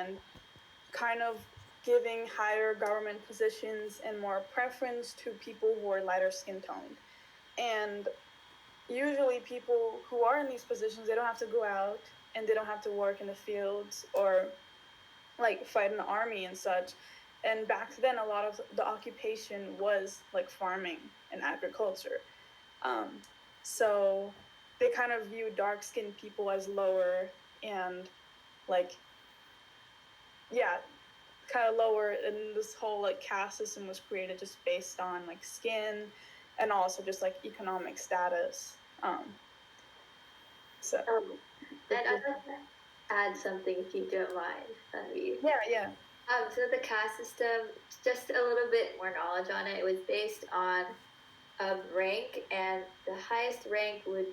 and kind of giving higher government positions and more preference to people who are lighter skin toned. And usually people who are in these positions, they don't have to go out and they don't have to work in the fields or like fight in the army and such. And back then, a lot of the occupation was like farming and agriculture. Um, so they kind of view dark skinned people as lower and like, yeah, kind of lower. And this whole like caste system was created just based on like skin and also just like economic status. So And I'd like to add something if you don't mind, Tanvi. yeah. So the caste system, just a little bit more knowledge on it. It was based on rank, and the highest rank would,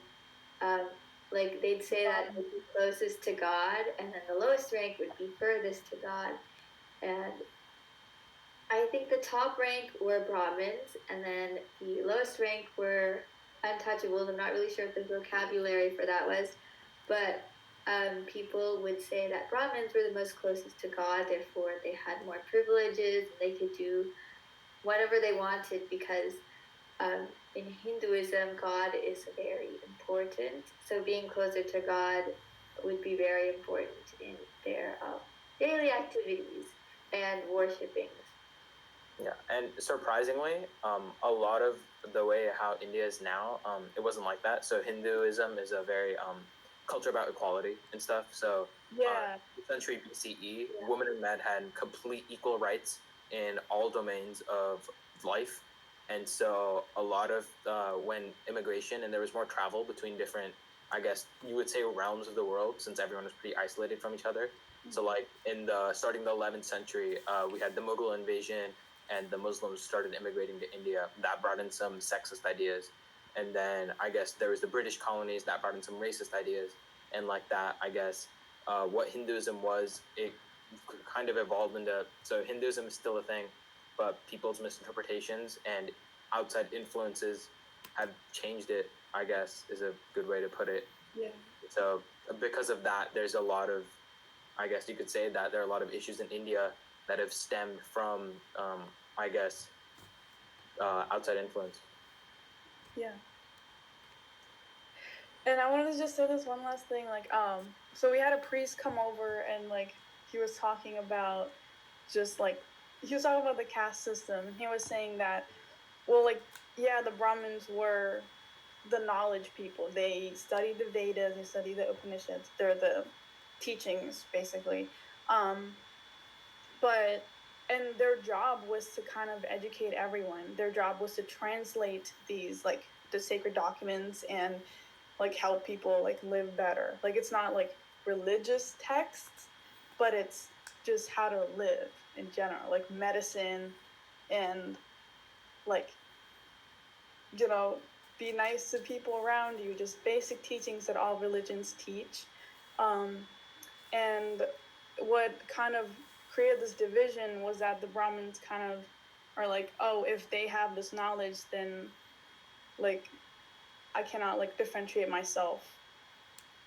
like they'd say that would be closest to God, and then the lowest rank would be furthest to God. And I think the top rank were Brahmins, and then the lowest rank were untouchables. I'm not really sure what the vocabulary for that was, but people would say that Brahmins were the most closest to God, therefore they had more privileges, and they could do whatever they wanted because in Hinduism, God is very important. So being closer to God would be very important in their daily activities and worshiping. Yeah, and surprisingly, a lot of the way how India is now, it wasn't like that. So Hinduism is a very culture about equality and stuff. So Yeah. century BCE, women and men had complete equal rights in all domains of life. And so a lot of when immigration and there was more travel between different, I guess you would say, realms of the world, since everyone was pretty isolated from each other. So like starting the 11th century, we had the Mughal invasion, and the Muslims started immigrating to India. That brought in some sexist ideas. And then I guess there was the British colonies that brought in some racist ideas. And like that, I guess what Hinduism was, it kind of evolved into, so Hinduism is still a thing, but people's misinterpretations and outside influences have changed it, I guess, is a good way to put it. Yeah. So because of that, there's a lot of, I guess you could say that there are a lot of issues in India that have stemmed from, I guess, outside influence. Yeah. And I wanted to just say this one last thing, like, so we had a priest come over and like he was talking about just like he was talking about the caste system. He was saying that, well, like, yeah, the Brahmins were the knowledge people. They studied the Vedas, they studied the Upanishads. They're the teachings, basically. But and their job was to kind of educate everyone. Their job was to translate these like the sacred documents and like help people like live better. Like it's not like religious texts, but it's just how to live in general, like medicine and like, you know, be nice to people around you, just basic teachings that all religions teach. And what kind of created this division was that the Brahmins kind of are like, oh, if they have this knowledge, then like I cannot like differentiate myself,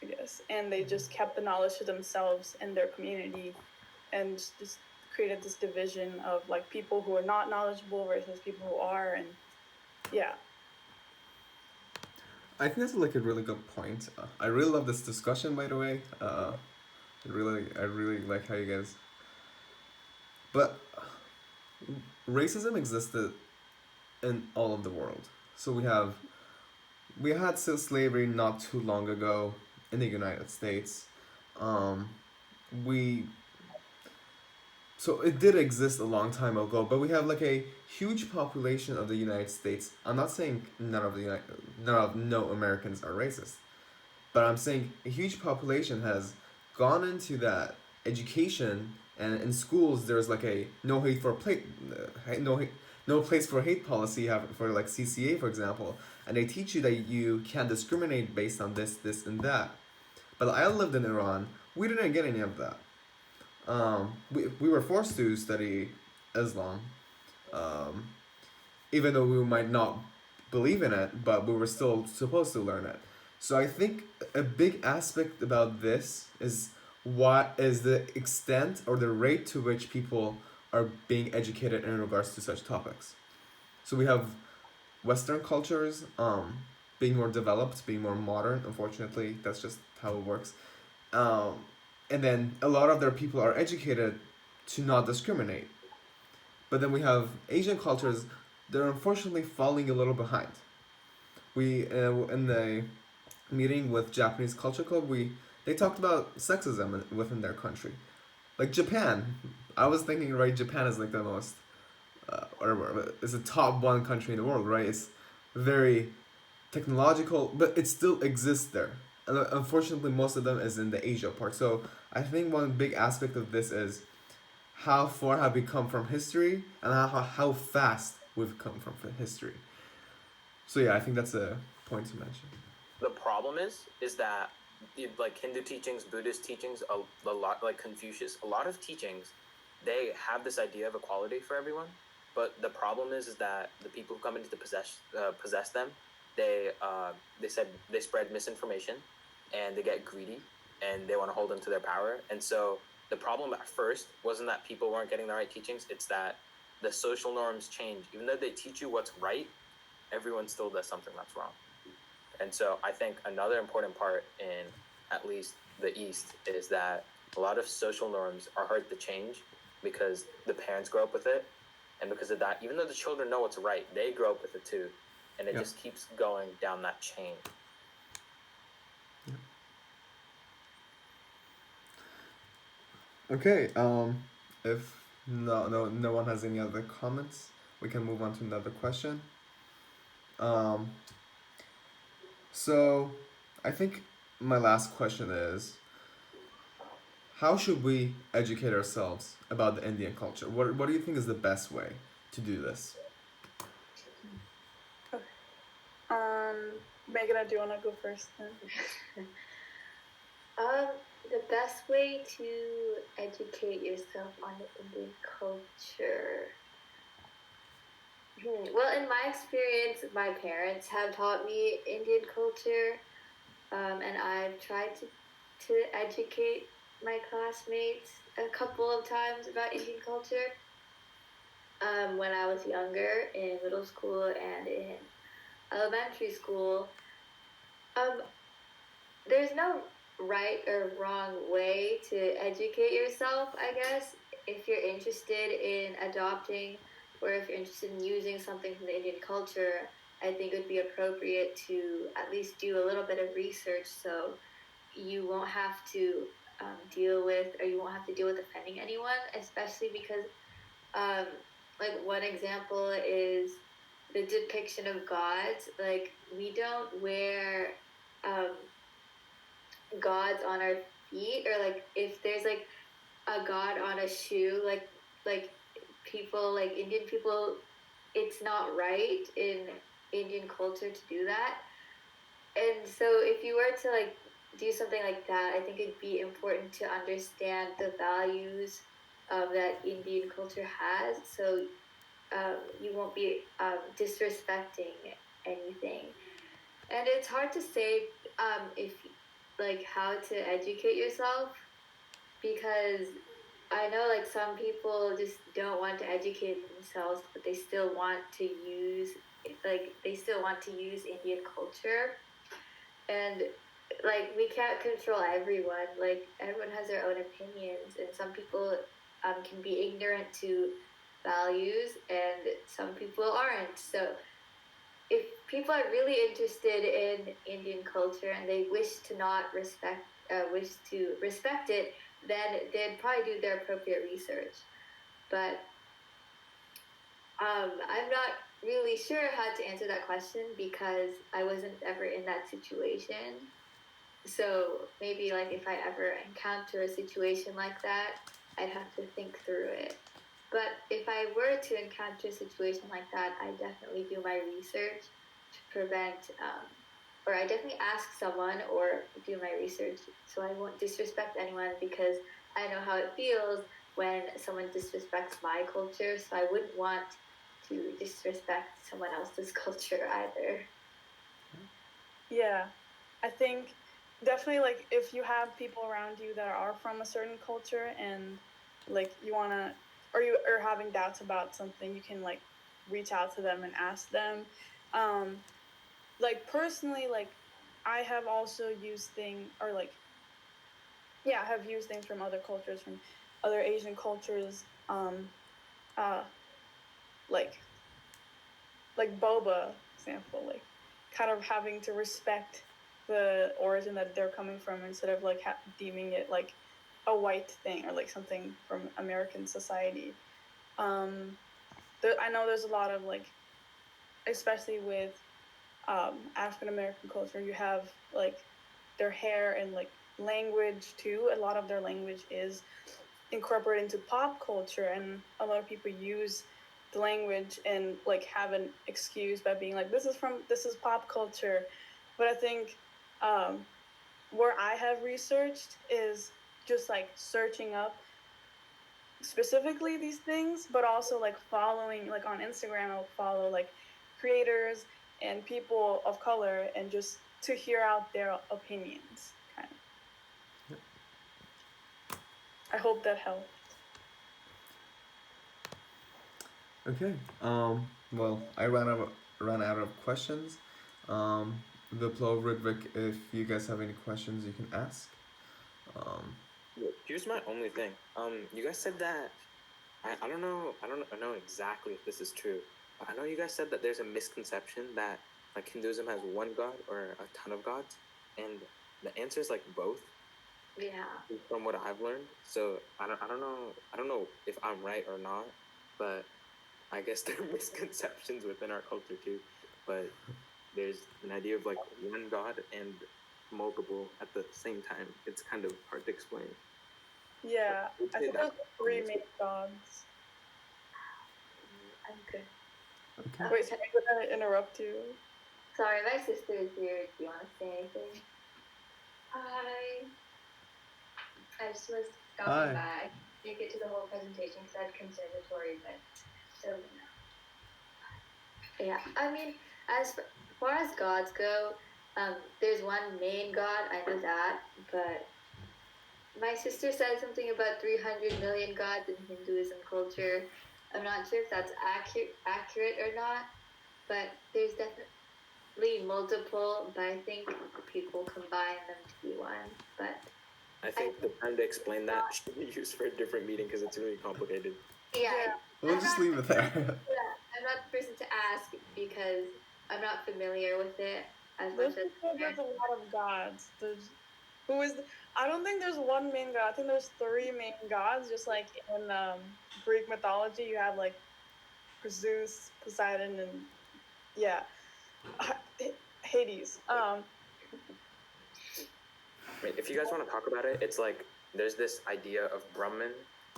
I guess. And they just kept the knowledge to themselves and their community and just created this division of like people who are not knowledgeable versus people who are. And yeah. I think that's like a really good point. I really love this discussion, by the way. I really like how you guys. But racism existed in all of the world. So we had slavery not too long ago in the United States. We so it did exist a long time ago, but we have like a huge population of the United States. I'm not saying no Americans are racist, but I'm saying a huge population has gone into that education, and in schools there's like a no place for hate policy for like CCA, for example, and they teach you that you can't discriminate based on this and that. But I lived in Iran. We didn't get any of that. We were forced to study Islam, even though we might not believe in it, but we were still supposed to learn it. So I think a big aspect about this is what is the extent or the rate to which people are being educated in regards to such topics. So we have Western cultures being more developed, being more modern. Unfortunately, that's just how it works. Um, and then a lot of their people are educated to not discriminate. But then we have Asian cultures that are unfortunately falling a little behind. We in the meeting with Japanese Culture Club, they talked about sexism within their country. Like Japan, I was thinking, right? Japan is like the most, or is the top one country in the world, right? It's very technological, but it still exists there. And unfortunately, most of them is in the Asia part. So I think one big aspect of this is how far have we come from history and how fast we've come from history. So yeah, I think that's a point to mention. The problem is that like Hindu teachings, Buddhist teachings, a lot like Confucius, a lot of teachings, they have this idea of equality for everyone. But the problem is that the people who come into possess them, they said they spread misinformation, and they get greedy, and they want to hold on to their power. And so the problem at first wasn't that people weren't getting the right teachings; it's that the social norms change. Even though they teach you what's right, everyone still does something that's wrong. And so I think another important part in at least the East is that a lot of social norms are hard to change because the parents grow up with it. And because of that, even though the children know what's right, they grow up with it too. And it just keeps going down that chain. Okay, if no one has any other comments, we can move on to another question. So I think my last question is, how should we educate ourselves about the Indian culture? What do you think is the best way to do this? Megan, do you want to go first then? The best way to educate yourself on the Indian culture. Well, in my experience, my parents have taught me Indian culture, and I've tried to educate my classmates a couple of times about Indian culture. When I was younger, in middle school and in elementary school, there's no right or wrong way to educate yourself, I guess. If you're interested in adopting or if you're interested in using something from the Indian culture, I think it would be appropriate to at least do a little bit of research so you won't have to deal with offending anyone, especially because like one example is the depiction of gods. Like we don't wear gods on our feet, or like if there's like a god on a shoe, like people, like Indian people, it's not right in Indian culture to do that. And so if you were to like do something like that, I think it'd be important to understand the values that Indian culture has, so you won't be disrespecting anything. And it's hard to say if like how to educate yourself, because I know like some people just don't want to educate themselves, but they still want to use Indian culture. And like we can't control everyone. Like everyone has their own opinions, and some people can be ignorant to values, and some people aren't. So if people are really interested in Indian culture and they wish to respect it, then they'd probably do their appropriate research. But I'm not really sure how to answer that question because I wasn't ever in that situation. So maybe like if I ever encounter a situation like that, I'd have to think through it. But if I were to encounter a situation like that, I definitely do my research to prevent, or I definitely ask someone or do my research so I won't disrespect anyone, because I know how it feels when someone disrespects my culture, so I wouldn't want to disrespect someone else's culture either. Yeah, I think definitely, like, if you have people around you that are from a certain culture and like you want to, or you are having doubts about something, you can like reach out to them and ask them. um like personally, like I have also used thing, or like, yeah, I have used things from other cultures, from other Asian cultures, uh like boba example, like kind of having to respect the origin that they're coming from, instead of like deeming it like a white thing or like something from American society. I know there's a lot of like, especially with African American culture, you have like their hair and like language too. A lot of their language is incorporated into pop culture, and a lot of people use the language and like have an excuse by being like, this is pop culture. But I think um, where I have researched is just like searching up specifically these things, but also like following, like on Instagram, I'll follow like creators and people of color, and just to hear out their opinions, kind of. I hope that helped. Okay. Well, I ran out of questions. Um, the Plo Ridvik, if you guys have any questions, you can ask. Here's my only thing. You guys said that I don't know. I don't know exactly if this is true. But I know you guys said that there's a misconception that like Hinduism has one god or a ton of gods, and the answer is like both. Yeah. From what I've learned, so I don't know if I'm right or not, but I guess there are misconceptions within our culture too. But there's an idea of like one god and multiple at the same time. It's kind of hard to explain. Yeah, I think there's 3 main gods. I'm good. Okay. Wait, sorry, I'm gonna interrupt you. Sorry, my sister is here. Do you want to say anything? Hi. I just was stopping by. Didn't get to the whole presentation because I had conservatory, but so yeah. I mean, as far as gods go, there's one main god. I know that, but my sister said something about 300 million gods in Hinduism culture. I'm not sure if that's accurate or not, but there's definitely multiple. But I think people combine them to be one. But I think the time to explain that should be used for a different meeting because it's really complicated. Yeah. We'll just leave it there. Yeah, I'm not the person to ask because I'm not familiar with it as much as. There's a lot of gods. I don't think there's one main god. I think there's 3 main gods. Just like in Greek mythology, you have like Zeus, Poseidon, and yeah, Hades. If you guys want to talk about it, it's like there's this idea of Brahman,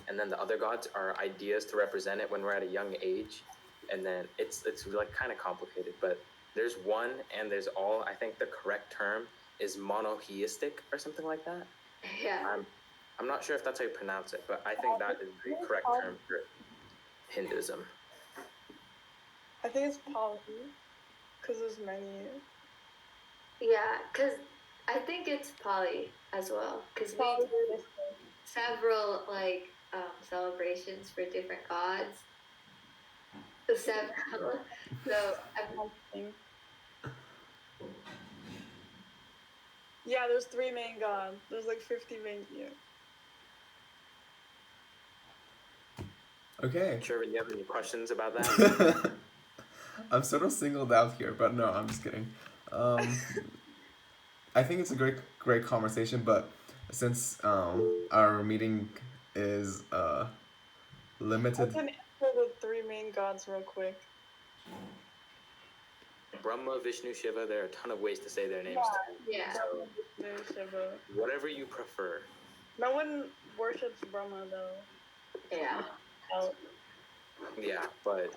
and then the other gods are ideas to represent it when we're at a young age, and then it's like kind of complicated. But there's one, and there's all. I think the correct term is monotheistic or something like that. Yeah. I'm not sure if that's how you pronounce it, but I think that is the correct term for Hinduism. I think it's poly, because there's many. Yeah, because I think it's poly as well, because we do several like celebrations for different gods. Several. So yeah, there's 3 main gods. There's like 50 main. Yeah. Okay. Shervin, you have any questions about that? I'm sort of singled out here, but no, I'm just kidding. I think it's a great conversation, but since our meeting is limited. I can answer the 3 main gods real quick. Brahma, Vishnu, Shiva. There are a ton of ways to say their names. Yeah. So, Shiva. whatever you prefer. No one worships Brahma though. Yeah. Yeah, but